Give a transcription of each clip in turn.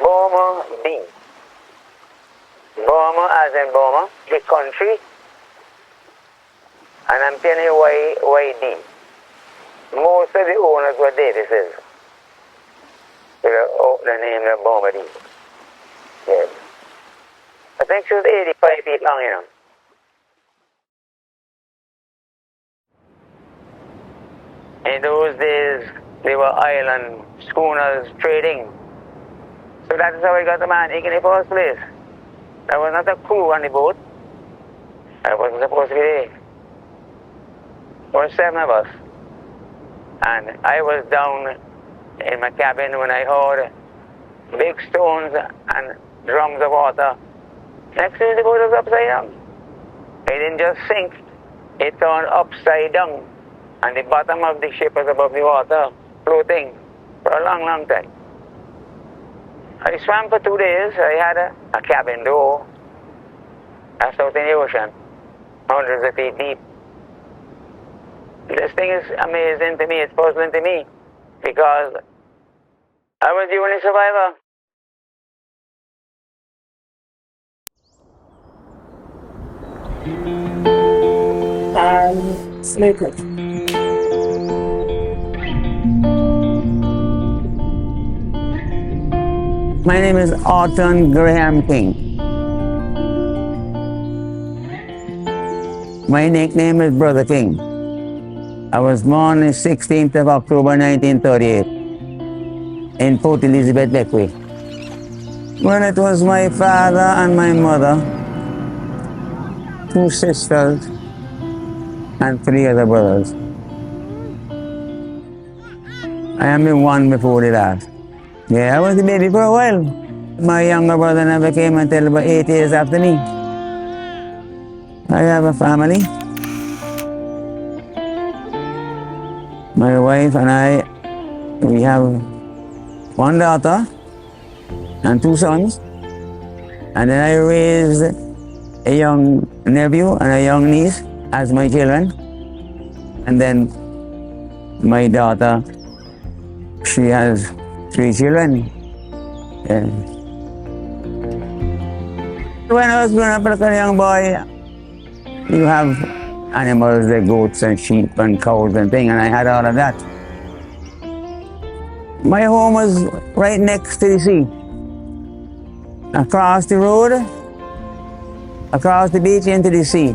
Burma B. Burma as in Burma, the country. And I'm telling you why D. Most of the owners were Davises. The name of Burma D. Yes. I think she was 85 feet long, you know. In those days, they were island schooners trading. So that is how I got the man in the first place. There was not a crew on the boat. I wasn't supposed to be there. There were 7 of us. And I was down in my cabin when I heard big stones and drums of water. Next thing the boat was upside down. It didn't just sink, it turned upside down. And the bottom of the ship was above the water, floating for a long, long time. I swam for 2 days. I had a cabin door. That's out in the ocean, hundreds of feet deep. This thing is amazing to me, it's puzzling to me, because I was the only survivor. Smoker. My name is Orton King. My nickname is Brother King. I was born on the 16th of October 1938 in Port Elizabeth, Bequia. Well, it was my father and my mother, 2 sisters, and 3 other brothers. I am the one before the last. Yeah, I was the baby for a while. My younger brother never came until about 8 years after me. I have a family. My wife and I, we have 1 daughter and 2 sons. And then I raised a young nephew and a young niece as my children. And then my daughter, she has 3 children. Yeah. When I was growing up like a young boy, you have animals like goats and sheep and cows and things, and I had all of that. My home was right next to the sea. Across the road, across the beach into the sea.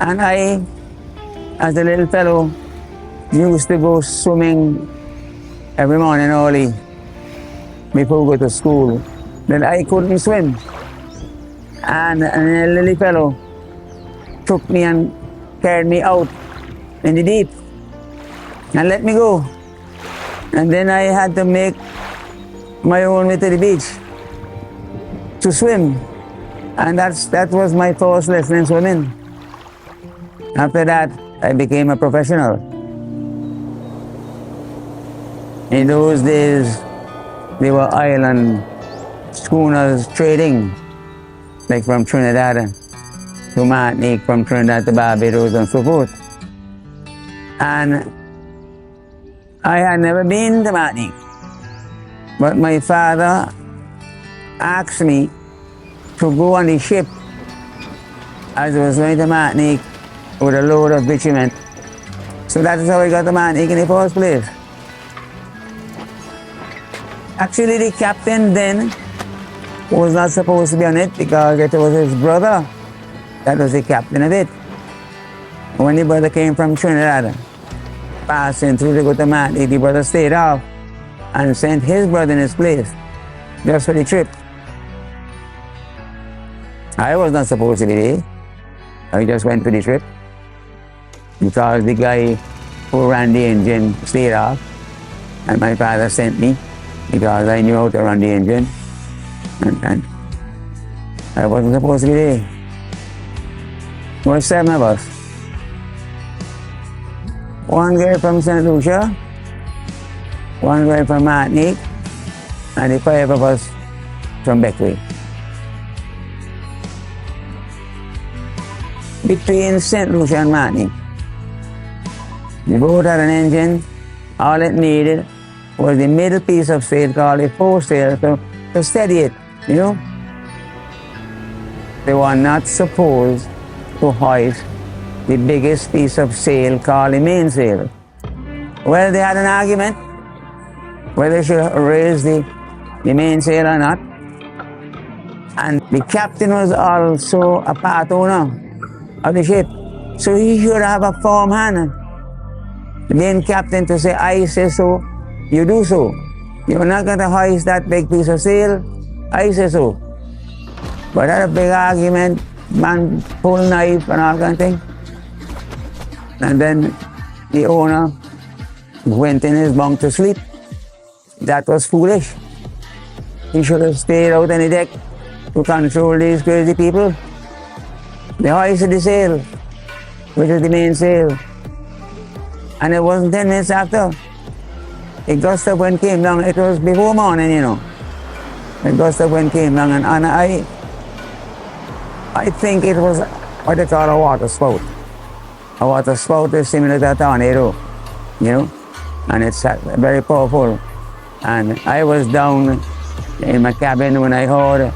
And I, as a little fellow, used to go swimming every morning early before we go to school. Then I couldn't swim. And a little fellow took me and carried me out in the deep and let me go. And then I had to make my own way to the beach to swim. And that was my first lesson in swimming. After that, I became a professional. In those days, they were island schooners trading, like from Trinidad to Martinique, from Trinidad to Barbados and so forth. And I had never been to Martinique, but my father asked me to go on the ship as I was going to Martinique with a load of bitumen. So that is how I got to Martinique in the first place. Actually, the captain then was not supposed to be on it because it was his brother that was the captain of it. When the brother came from Trinidad, passing through to go to Martinique, the brother stayed off and sent his brother in his place just for the trip. I was not supposed to be there. I just went to the trip because the guy who ran the engine stayed off, and my father sent me because I knew how to run the engine, and I wasn't supposed to be there. There were 7 of us. 1 guy from St. Lucia, 1 guy from Martinique, and the 5 of us from Bequia. Between St. Lucia and Mutiny, the boat had an engine. All it needed was the middle piece of sail called a foresail to steady it, you know. They were not supposed to hoist the biggest piece of sail called the mainsail. Well, they had an argument whether they should raise the mainsail or not. And the captain was also a part owner of the ship. So he should have a firm hand. The main captain to say, I say so, you do so. You're not going to hoist that big piece of sail, I say so. But that a big argument, man pull knife and all kind of thing. And then the owner went in his bunk to sleep. That was foolish. He should have stayed out on the deck to control these crazy people. They hoisted the sail, which is the mainsail. And it wasn't 10 minutes after. A gust of wind came down. It was before morning, you know. A gust of wind came down, and I think it was what they call a water spout. A water spout is similar to a tornado, you know, and it's very powerful. And I was down in my cabin when I heard.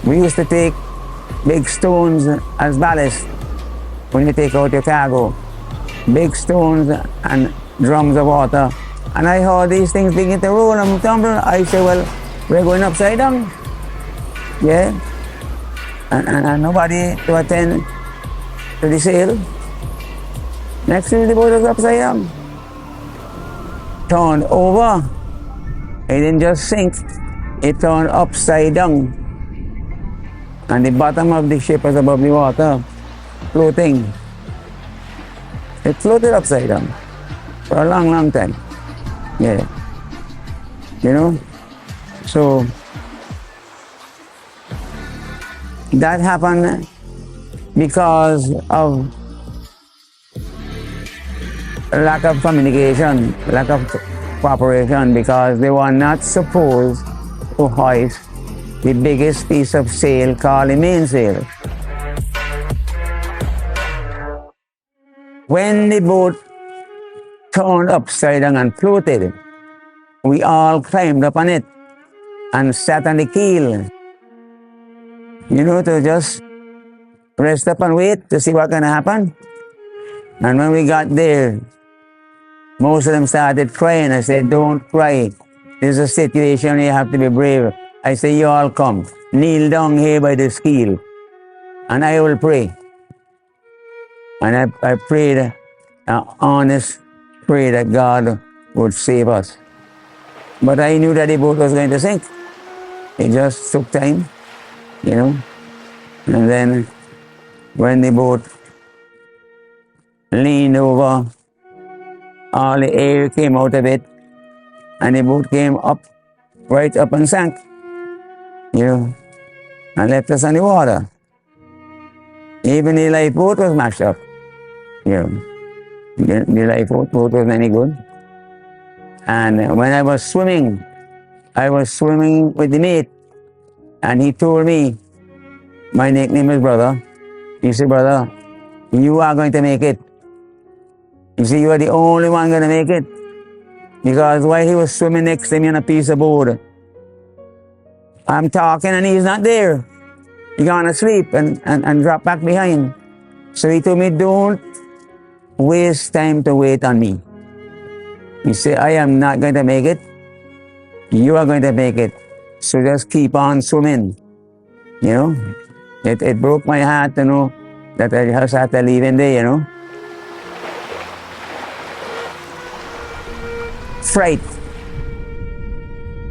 We used to take big stones as ballast when you take out your cargo. Big stones and drums of water. And I heard these things begin to roll and tumble. I said, well, we're going upside down. Yeah. And nobody to attend to the sail. Next thing the boat was upside down. Turned over. It didn't just sink. It turned upside down. And the bottom of the ship was above the water, floating. It floated upside down for a long, long time. Yeah. You know? So, that happened because of lack of communication, lack of cooperation, because they were not supposed to hoist the biggest piece of sail called the mainsail. When the boat turned upside down and floated, we all climbed up on it and sat on the keel, you know, to just rest up and wait to see what's going to happen. And when we got there, most of them started crying. I said, don't cry. This is a situation you have to be brave. I say, you all come, kneel down here by this keel, and I will pray. And I prayed an honest prayer that God would save us. But I knew that the boat was going to sink. It just took time, you know. And then when the boat leaned over, all the air came out of it, and the boat came up, right up and sank, you know, and left us on the water. Even the lifeboat was mashed up, you know. The lifeboat wasn't any good. And when I was swimming with the mate, and he told me, my nickname is Brother. He said, brother, you are going to make it. He said, you are the only one going to make it. Because while he was swimming next to me on a piece of board, I'm talking and he's not there. He gone to sleep and drop back behind. So he told me, don't waste time to wait on me. He said, I am not going to make it. You are going to make it. So just keep on swimming. You know, it broke my heart to know that I just had to leave in there, you know. Fright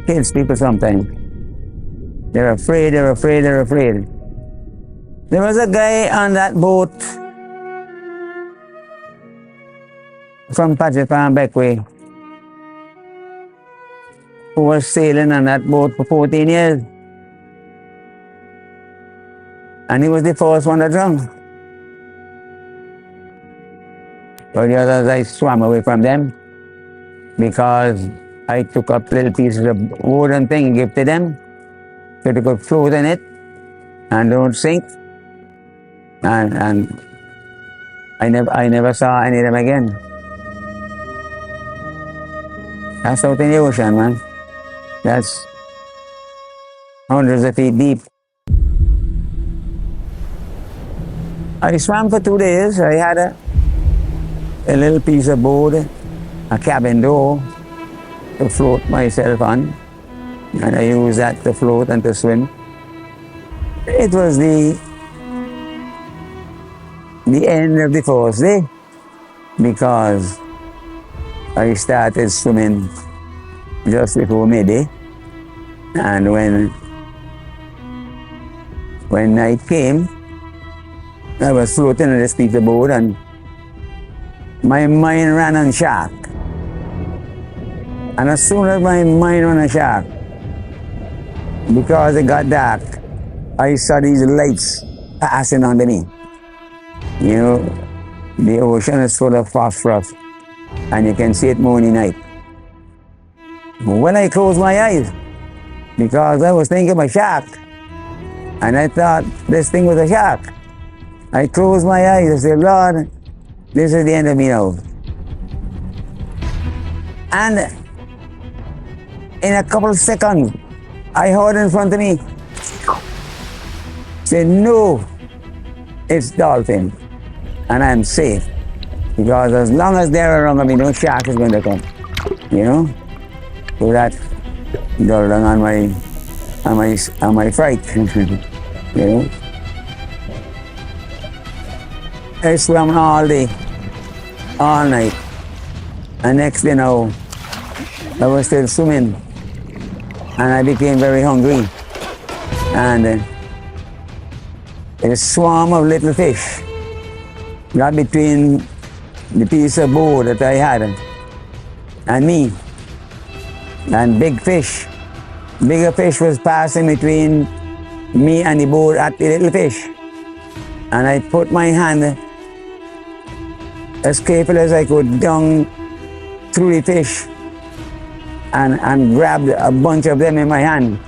kills people sometimes. They're afraid, they're afraid, they're afraid. There was a guy on that boat from Pajapam Bequia who was sailing on that boat for 14 years. And he was the first one to drown. But the others, I swam away from them because I took up little pieces of wooden thing and gave to them so they could float in it and don't sink. And I never saw any of them again. That's out in the ocean, man. That's hundreds of feet deep. I swam for 2 days. I had a little piece of board, a cabin door to float myself on. And I used that to float and to swim. It was the end of the first day because I started swimming just before midday. And when night came, I was floating on this piece of board and my mind ran on shark. And as soon as my mind ran on shark, because it got dark, I saw these lights passing under me. You know, the ocean is full of phosphorus and you can see it morning night. When I closed my eyes, because I was thinking of a shark, and I thought this thing was a shark, I closed my eyes. I said, Lord, this is the end of me now. And in a couple of seconds, I heard in front of me, say, no, it's dolphin, and I'm safe. Because as long as they're around me, no shark is going to come, you know? So that got down on my fright, you know? I swam all day, all night. And next day now, I was still swimming. And I became very hungry. And a swarm of little fish got between the piece of board that I had and me. And bigger fish was passing between me and the board at the little fish. And I put my hand as careful as I could down through the fish and grabbed a bunch of them in my hand.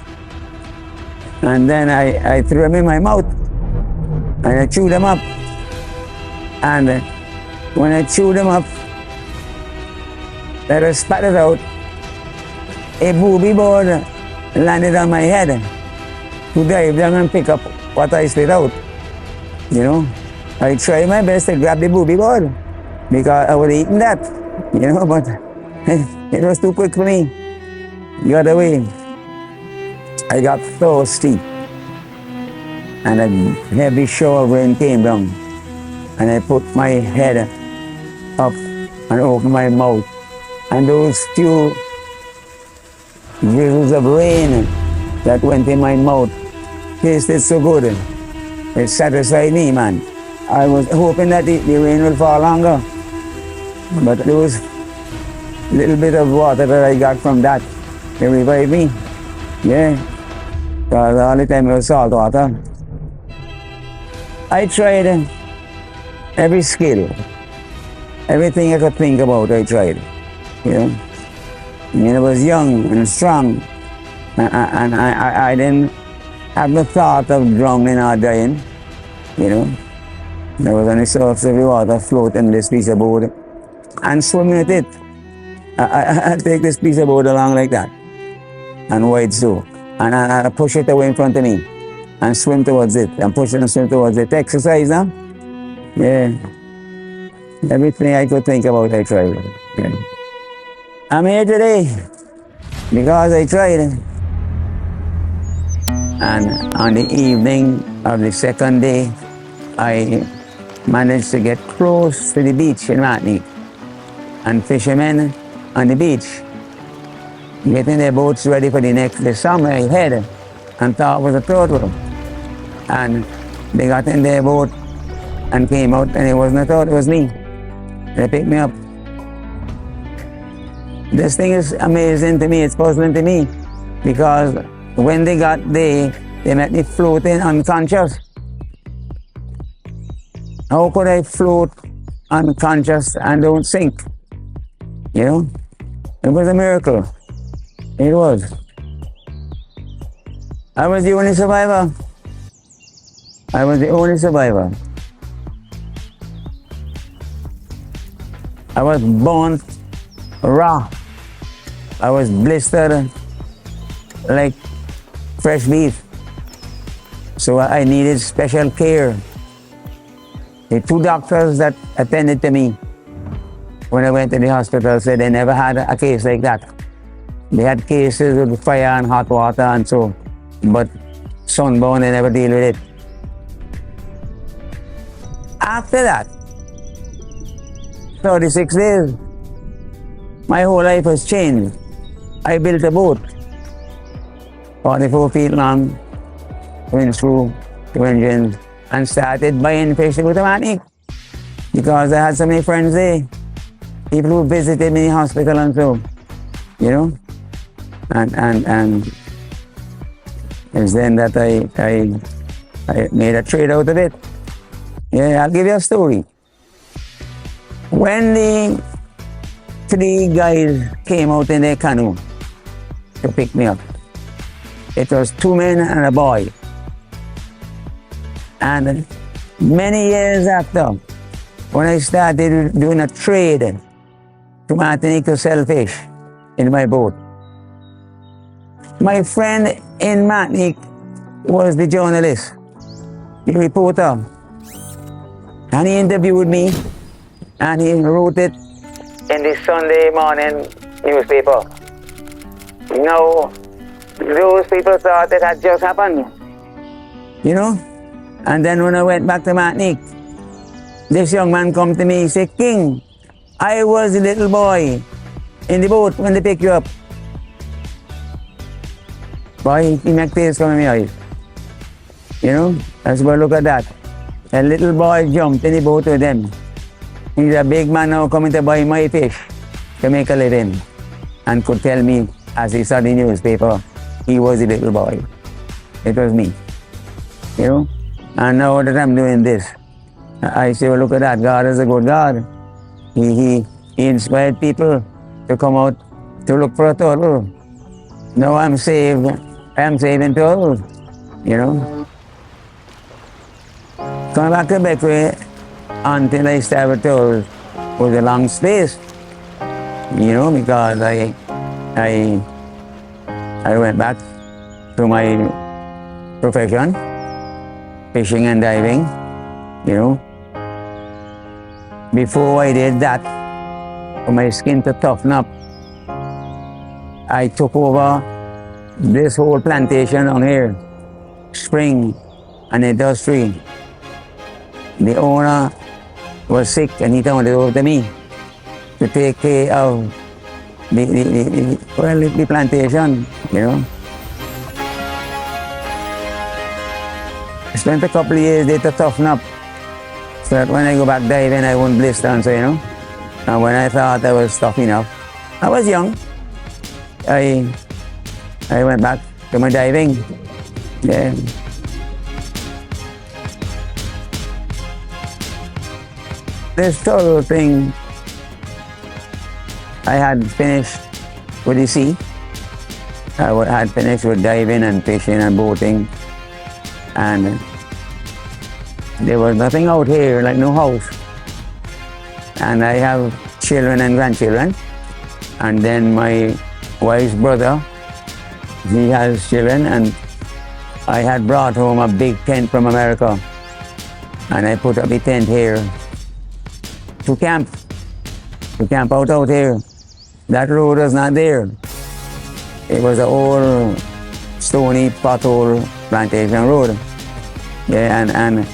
And then I threw them in my mouth and I chewed them up. And when I chewed them up, that I spat it out, a booby board landed on my head to dive down and pick up what I spit out. You know, I tried my best to grab the booby board because I would have eaten that, you know, but it was too quick for me. The other way, I got thirsty and a heavy shower of rain came down and I put my head up and opened my mouth and those few drizzles of rain that went in my mouth tasted so good. It satisfied me, man. I was hoping that the rain would fall longer, but there was a little bit of water that I got from that. It revived me, yeah, because all the time it was salt water. I tried every skill, everything I could think about, I tried, you know. When I was young and strong, and I didn't have the thought of drowning or dying, you know. There was on the surface of the water floating this piece of board and swimming with it. I take this piece of board along like that and wide so, and I push it away in front of me and swim towards it and push it and swim towards it. Exercise, huh? Yeah. Everything I could think about, I tried. Yeah. I'm here today because I tried. And on the evening of the second day, I managed to get close to the beach in Mutiny. And fishermen on the beach, getting their boats ready for the summer ahead, and thought it was a turtle. And they got in their boat and came out, and it wasn't a turtle, it was me. They picked me up. This thing is amazing to me, it's puzzling to me, because when they got there, they met me floating unconscious. How could I float unconscious and don't sink? You know? It was a miracle. It was. I was the only survivor. I was the only survivor. I was born raw I was blistered like fresh beef. So I needed special care. The 2 doctors that attended to me when I went to the hospital said they never had a case like that. They had cases with fire and hot water and so, but sunburn, they never deal with it. After that, 36 days, my whole life has changed. I built a boat, 44 feet long, twin screw, 2 engines, and started buying fish with a Mutiny because I had so many friends there. People who visited me in the hospital and so, you know, and it's then that I made a trade out of it. Yeah, I'll give you a story. When the 3 guys came out in their canoe to pick me up, it was 2 men and a boy. And many years after, when I started doing a trade to Martinique to sell fish in my boat, my friend in Martinique was the journalist, the reporter, and he interviewed me and he wrote it in the Sunday morning newspaper. Now, those people thought it had just happened, you know? And then when I went back to Martinique, this young man come to me, he said, "King, I was a little boy in the boat when they picked you up." Boy, he make tears come in my eyes. You know, let's go look at that. A little boy jumped in the boat with them. He's a big man now coming to buy my fish to make a living, and could tell me, as he saw the newspaper, he was a little boy. It was me, you know. And now that I'm doing this, I say, well, look at that. God is a good God. He inspired people to come out to look for a turtle. Now I'm saved. I'm saving turtles, you know. Coming back to Bequia until I started turtles was a long space, you know, because I went back to my profession, fishing and diving, you know. Before I did that, for my skin to toughen up, I took over this whole plantation on here, spring and industry. The owner was sick and he turned it over to me to take care of the plantation, you know. I spent a couple of years there to toughen up so that when I go back diving I wouldn't blister and so, you know. And when I thought I was tough enough, I was young, I went back to my diving. Yeah. This turtle thing, I had finished with the sea. I had finished with diving and fishing and boating. And there was nothing out here, like no house. And I have children and grandchildren. And then my wife's brother, he has children, and I had brought home a big tent from America. And I put up the tent here to camp out here. That road was not there. It was an old stony pothole plantation road. Yeah, and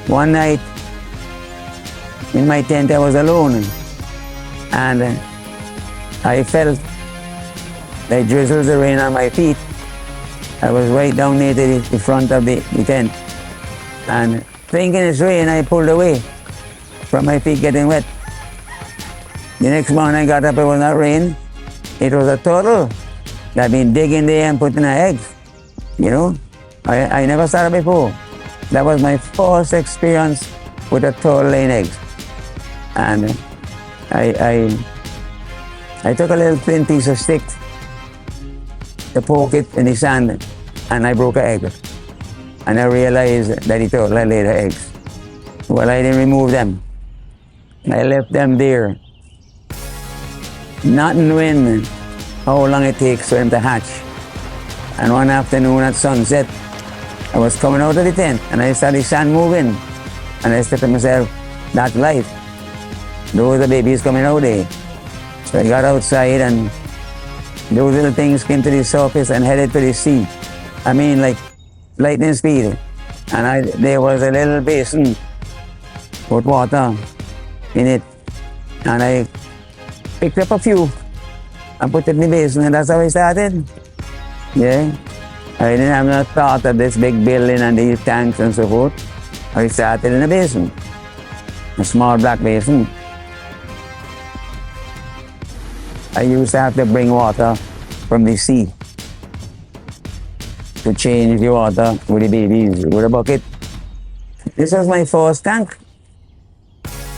one night in my tent I was alone, and I felt like drizzles of rain on my feet. I was right down near the front of the tent, and thinking it's rain, I pulled away from my feet getting wet. The next morning I got up, it was not rain. It was a turtle that had been digging there and putting her eggs. You know, I never saw it before. That was my first experience with a turtle laying eggs. And I took a little thin piece of stick to poke it in the sand, and I broke an egg. And I realized that the turtle had laid her eggs. Well, I didn't remove them. I left them there, not knowing how long it takes for them to hatch. And one afternoon at sunset, I was coming out of the tent and I saw the sun moving. And I said to myself, that's life. Those are babies coming out there. So I got outside and those little things came to the surface and headed to the sea. I mean, like lightning speed. And there was a little basin with water in it. And I picked up a few and put it in the basin, and that's how I started. Yeah. I didn't have no thought of this big building and these tanks and so forth. I started in a basin, a small black basin. I used to have to bring water from the sea to change the water with the babies with a bucket. This was my first tank.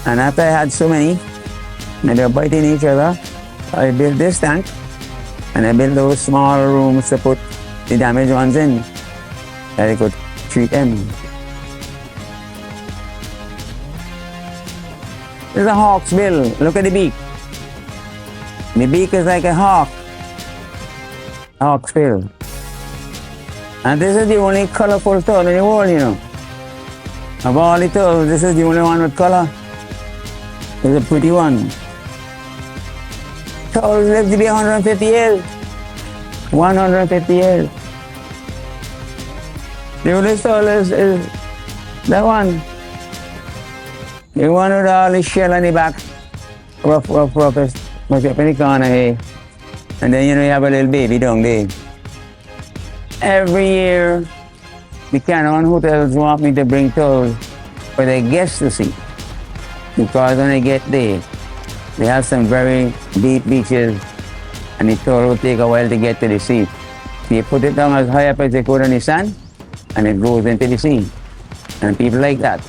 And after I had so many, and they were biting each other, I built this tank. And I built those small rooms to put the damaged ones in, that I could treat them. This is a hawk's bill. Look at the beak. The beak is like a hawk. Hawk's bill. And this is the only colorful turtle in the world, you know. Of all the turtles, this is the only one with color. It's a pretty one. Turtles live to be 150 years. 150 years. The only turtle is that one. The one with all the shell on the back. Rough, much up in the corner here. And then, you know, you have a little baby down there. Every year, the Canadian hotels want me to bring turtles for their guests to see. Because when they get there, they have some very deep beaches, and the turtle will take a while to get to the sea. So you put it down as high up as they could on the sand, and it goes into the sea. And people like that.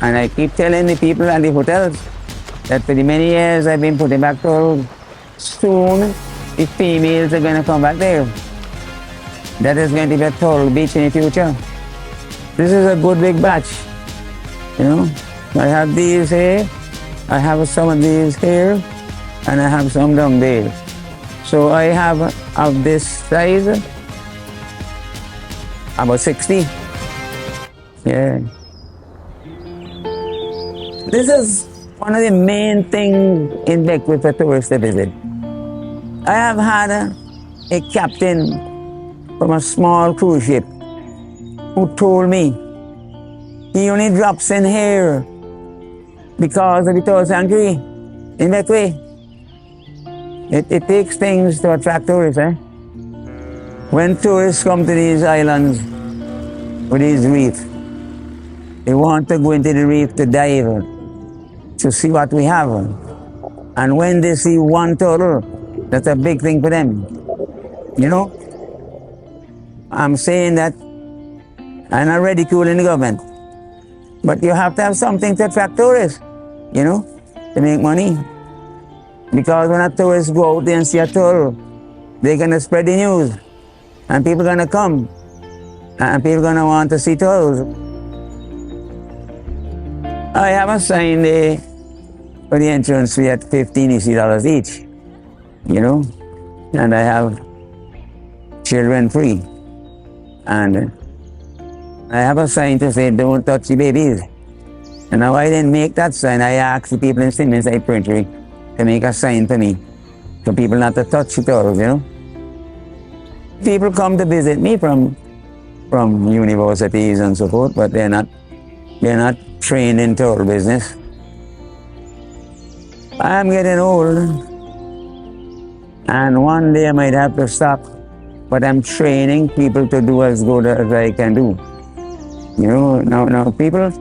And I keep telling the people at the hotels that for the many years I've been putting back turtles, soon the females are going to come back there. That is going to be a turtle beach in the future. This is a good big batch. You know, I have these here, I have some of these here, and I have some down there. So I have of this size, about 60. Yeah. This is one of the main things in Bequia for tourists to visit. I have had a captain from a small cruise ship who told me he only drops in here because of the tourist sanctuary in Bequia. It takes things to attract tourists, eh? When tourists come to these islands with these reefs, they want to go into the reef to dive, to see what we have. And when they see one turtle, that's a big thing for them. You know? I'm saying that I'm not ridiculing the government, but you have to have something to attract tourists, you know, to make money. Because when a tourist go out there and see a turtle, they're going to spread the news, and people are going to come, and people are going to want to see turtles. I have a sign there for the entrance fee at $15 each, you know, and I have children free. And I have a sign to say, don't touch the babies. And now I didn't make that sign. I asked the people in Simmons Printery to make a sign for me, for people not to touch the turtles, you know. People come to visit me from universities and so forth, but they're not trained in turtle business. I'm getting old, and one day I might have to stop, but I'm training people to do as good as I can do. You know, now people,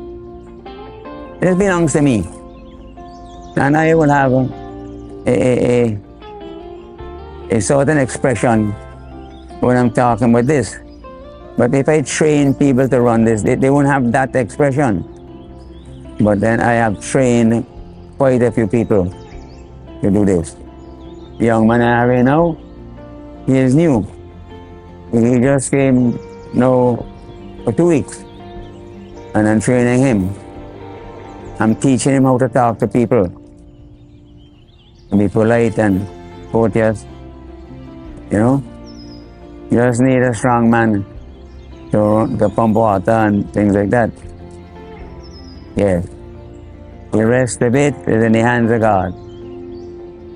this belongs to me, and I will have a certain expression when I'm talking about this. But if I train people to run this, they won't have that expression. But then I have trained quite a few people to do this. The young man I have here now, he is new. He just came now for 2 weeks, and I'm training him. I'm teaching him how to talk to people, to be polite and courteous, You know, you just need a strong man to pump water and things like that. Yes. The rest of it is in the hands of God.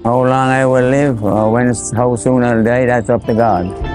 How long I will live or how soon I'll die, that's up to God.